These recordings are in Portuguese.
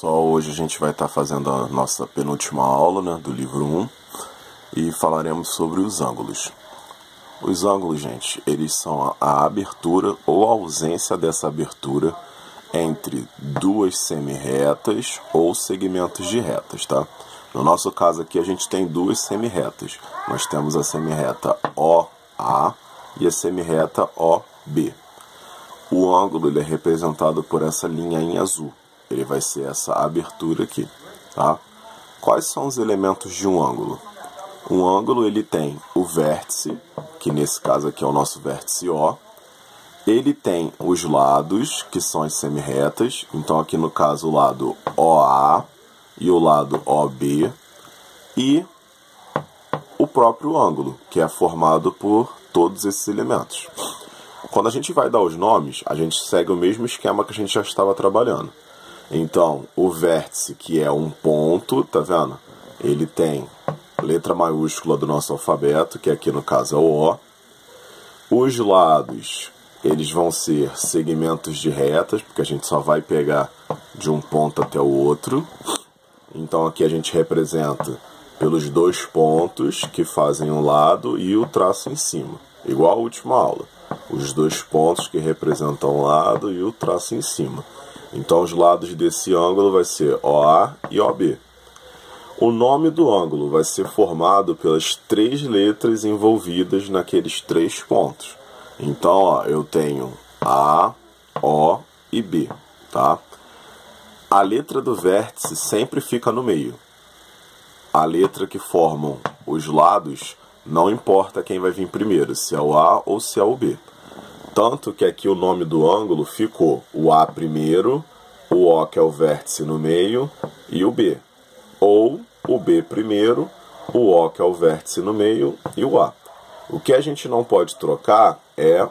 pessoal, hoje a gente vai estar fazendo a nossa penúltima aula, né, do livro 1 e falaremos sobre os ângulos. Os ângulos, gente, eles são a abertura ou a ausência dessa abertura entre duas semi-retas ou segmentos de retas, tá? No nosso caso aqui a gente tem duas semi-retas. Nós temos a semi-reta OA e a semi-reta OB. O ângulo ele é representado por essa linha em azul. Ele vai ser essa abertura aqui, tá? Quais são os elementos de um ângulo? Um ângulo ele tem o vértice, que nesse caso aqui é o nosso vértice O. Ele tem os lados, que são as semi-retas. Então aqui no caso o lado OA e o lado OB. E o próprio ângulo, que é formado por todos esses elementos. Quando a gente vai dar os nomes, a gente segue o mesmo esquema que a gente já estava trabalhando. Então, o vértice, que é um ponto, tá vendo? Ele tem letra maiúscula do nosso alfabeto, que aqui no caso é o O. Os lados, eles vão ser segmentos de retas, porque a gente só vai pegar de um ponto até o outro. Então aqui a gente representa pelos dois pontos que fazem um lado e o traço em cima, igual a última aula. Os dois pontos que representam um lado e o traço em cima. Então os lados desse ângulo vai ser OA e OB. O nome do ângulo vai ser formado pelas três letras envolvidas naqueles três pontos. Então, ó, eu tenho A, O e B, tá? A letra do vértice sempre fica no meio. A letra que formam os lados, não importa quem vai vir primeiro, se é o A ou se é o B. Tanto que aqui o nome do ângulo ficou o A primeiro, o O que é o vértice no meio e o B. Ou o B primeiro, o O que é o vértice no meio e o A. O que a gente não pode trocar é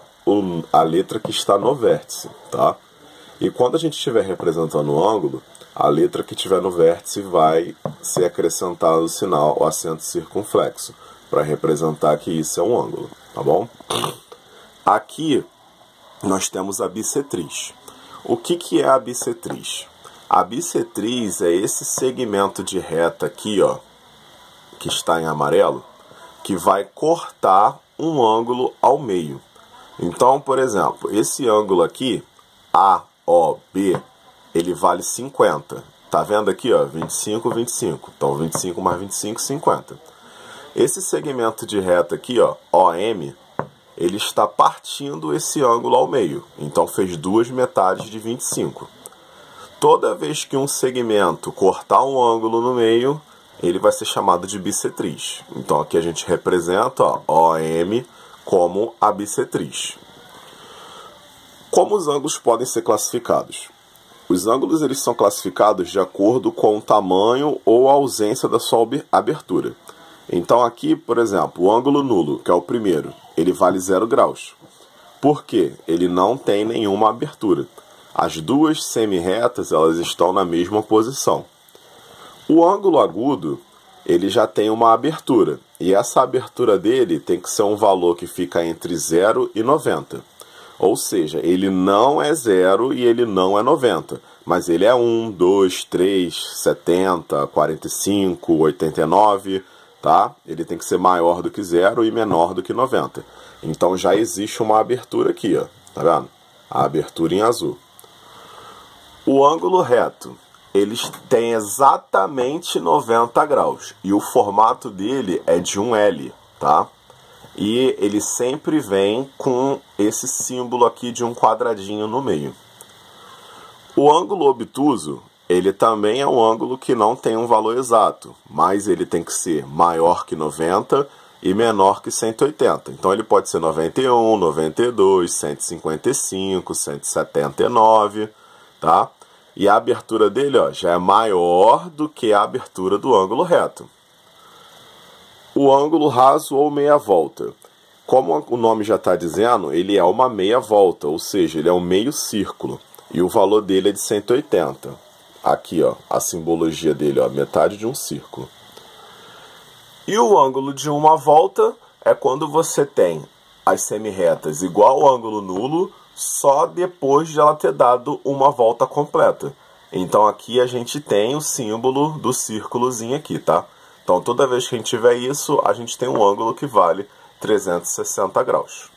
a letra que está no vértice, tá? E quando a gente estiver representando o ângulo, a letra que estiver no vértice vai ser acrescentado o sinal, o acento circunflexo, para representar que isso é um ângulo, tá bom? Aqui nós temos a bissetriz. O que é a bissetriz? A bissetriz é esse segmento de reta aqui, ó, que está em amarelo, que vai cortar um ângulo ao meio. Então, por exemplo, esse ângulo aqui, AOB, ele vale 50. Tá vendo aqui, ó, 25, 25. Então, 25 mais 25, 50. Esse segmento de reta aqui, ó, OM, ele está partindo esse ângulo ao meio. Então, fez duas metades de 25. Toda vez que um segmento cortar um ângulo no meio, ele vai ser chamado de bissetriz. Então aqui a gente representa, ó, OM como a bissetriz. Como os ângulos podem ser classificados? Os ângulos eles são classificados de acordo com o tamanho ou a ausência da sua abertura. Então aqui, por exemplo, o ângulo nulo, que é o primeiro, ele vale 0 graus. Por quê? Ele não tem nenhuma abertura. As duas semi-retas elas estão na mesma posição. O ângulo agudo, ele já tem uma abertura, e essa abertura dele tem que ser um valor que fica entre 0 e 90. Ou seja, ele não é 0 e ele não é 90, mas ele é 1, 2, 3, 70, 45, 89, tá? Ele tem que ser maior do que 0 e menor do que 90. Então já existe uma abertura aqui, ó, tá vendo? A abertura em azul. O ângulo reto, eles têm exatamente 90 graus. E o formato dele é de um L, tá? E ele sempre vem com esse símbolo aqui de um quadradinho no meio. O ângulo obtuso, ele também é um ângulo que não tem um valor exato. Mas ele tem que ser maior que 90 e menor que 180. Então ele pode ser 91, 92, 155, 179, tá? E a abertura dele, ó, já é maior do que a abertura do ângulo reto. O ângulo raso ou meia volta. Como o nome já está dizendo, ele é uma meia volta, ou seja, ele é um meio círculo. E o valor dele é de 180. Aqui, ó, a simbologia dele, ó, metade de um círculo. E o ângulo de uma volta é quando você tem as semi-retas igual ao ângulo nulo, só depois de ela ter dado uma volta completa. Então aqui a gente tem o símbolo do círculozinho aqui, tá? Então toda vez que a gente tiver isso, a gente tem um ângulo que vale 360 graus.